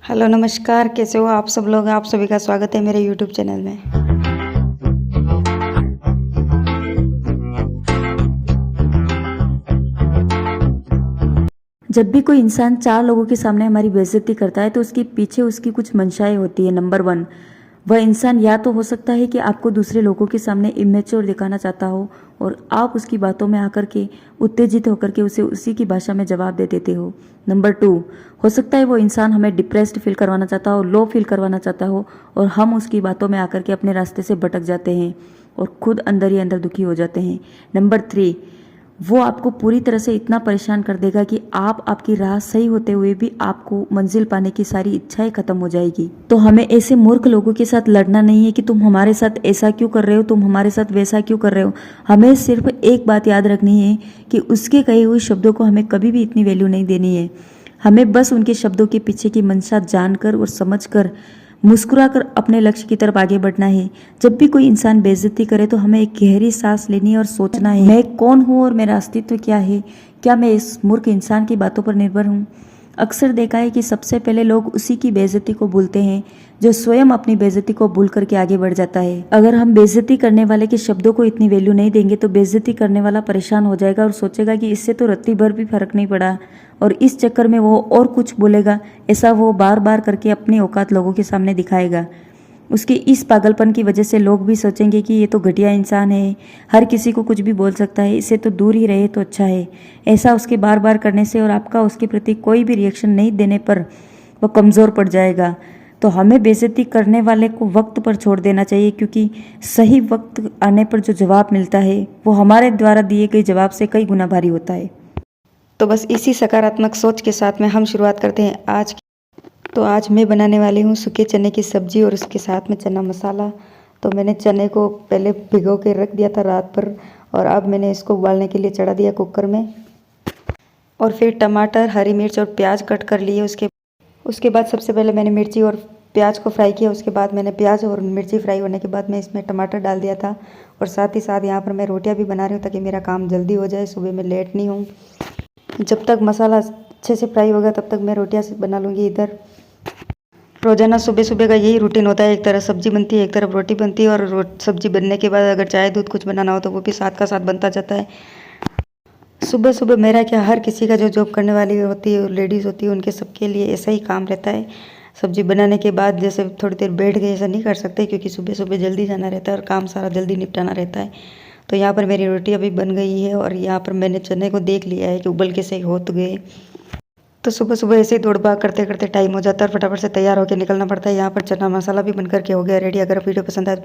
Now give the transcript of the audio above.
Hello नमस्कार, कैसे हो आप सब लोग। आप सभी का स्वागत है मेरे यूट्यूब चैनल में। जब भी कोई इंसान चार लोगों के सामने हमारी बेइज्जती करता है तो उसके पीछे उसकी कुछ मंशाएं होती है। नंबर वन, वह इंसान या तो हो सकता है कि आपको दूसरे लोगों के सामने इमेच्योर दिखाना चाहता हो और आप उसकी बातों में आकर के उत्तेजित होकर के उसे उसी की भाषा में जवाब दे देते हो। नंबर टू, हो सकता है वो इंसान हमें डिप्रेस्ड फील करवाना चाहता हो, लो फील करवाना चाहता हो और हम उसकी बातों में आकर के अपने रास्ते से भटक जाते हैं और खुद अंदर ही अंदर दुखी हो जाते हैं। नंबर थ्री, वो आपको पूरी तरह से इतना परेशान कर देगा कि आपकी राह सही होते हुए भी आपको मंजिल पाने की सारी इच्छाएं खत्म हो जाएगी। तो हमें ऐसे मूर्ख लोगों के साथ लड़ना नहीं है कि तुम हमारे साथ ऐसा क्यों कर रहे हो, तुम हमारे साथ वैसा क्यों कर रहे हो। हमें सिर्फ एक बात याद रखनी है कि उसके कहे हुए शब्दों को हमें कभी भी इतनी वैल्यू नहीं देनी है। हमें बस उनके शब्दों के पीछे की मंशा जानकर और समझकर मुस्कुराकर अपने लक्ष्य की तरफ आगे बढ़ना है। जब भी कोई इंसान बेइज्जती करे तो हमें एक गहरी सांस लेनी है और सोचना है, मैं कौन हूँ और मेरा अस्तित्व क्या है। क्या मैं इस मूर्ख इंसान की बातों पर निर्भर हूँ। अक्सर देखा है कि सबसे पहले लोग उसी की बेइज्जती को भूलते हैं जो स्वयं अपनी बेइज्जती को भूल करके आगे बढ़ जाता है। अगर हम बेइज्जती करने वाले के शब्दों को इतनी वैल्यू नहीं देंगे तो बेइज्जती करने वाला परेशान हो जाएगा और सोचेगा कि इससे तो रत्ती भर भी फर्क नहीं पड़ा और इस चक्कर में वो और कुछ बोलेगा। ऐसा वो बार बार करके अपनी औकात लोगों के सामने दिखाएगा। उसके इस पागलपन की वजह से लोग भी सोचेंगे कि ये तो घटिया इंसान है, हर किसी को कुछ भी बोल सकता है, इससे तो दूर ही रहे तो अच्छा है। ऐसा उसके बार बार करने से और आपका उसके प्रति कोई भी रिएक्शन नहीं देने पर वो कमज़ोर पड़ जाएगा। तो हमें बेइज्जती करने वाले को वक्त पर छोड़ देना चाहिए, क्योंकि सही वक्त आने पर जो जवाब मिलता है वो हमारे द्वारा दिए गए जवाब से कई गुना भारी होता है। तो बस इसी सकारात्मक सोच के साथ में हम शुरुआत करते हैं आज की। तो आज मैं बनाने वाली हूँ सूखे चने की सब्जी और उसके साथ में चना मसाला। तो मैंने चने को पहले भिगो के रख दिया था रात भर और अब मैंने इसको उबालने के लिए चढ़ा दिया कुकर में। और फिर टमाटर, हरी मिर्च और प्याज कट कर लिए। उसके बाद सबसे पहले मैंने मिर्ची और प्याज को फ्राई किया। उसके बाद मैंने प्याज और मिर्ची फ्राई होने के बाद मैं इसमें टमाटर डाल दिया था। और साथ ही साथ यहाँ पर मैं रोटियाँ भी बना रही हूँ ताकि मेरा काम जल्दी हो जाए, सुबह में लेट नहीं हूँ। जब तक मसाला अच्छे से फ्राई होगा तब तक मैं रोटियाँ बना लूँगी। इधर रोज़ाना सुबह सुबह का यही रूटीन होता है, एक तरफ सब्जी बनती है, एक तरफ रोटी बनती है और सब्जी बनने के बाद अगर चाय दूध कुछ बनाना हो तो वो भी साथ का साथ बनता जाता है। सुबह सुबह मेरा क्या, हर किसी का जो जॉब करने वाली होती है, लेडीज़ होती है, उनके सबके लिए ऐसा ही काम रहता है। सब्जी बनाने के बाद जैसे थोड़ी देर बैठ गए ऐसा नहीं कर सकते, क्योंकि सुबह सुबह जल्दी जाना रहता है और काम सारा जल्दी निपटाना रहता है। तो यहाँ पर मेरी रोटी अभी बन गई है और यहाँ पर मैंने चने को देख लिया है कि उबल के सही हो तो गए। तो सुबह सुबह ऐसे ही दौड़ भाग करते करते टाइम हो जाता है और फटाफट से तैयार होकर निकलना पड़ता है। यहाँ पर चना मसाला भी बनकर के हो गया रेडी। अगर वीडियो पसंद आए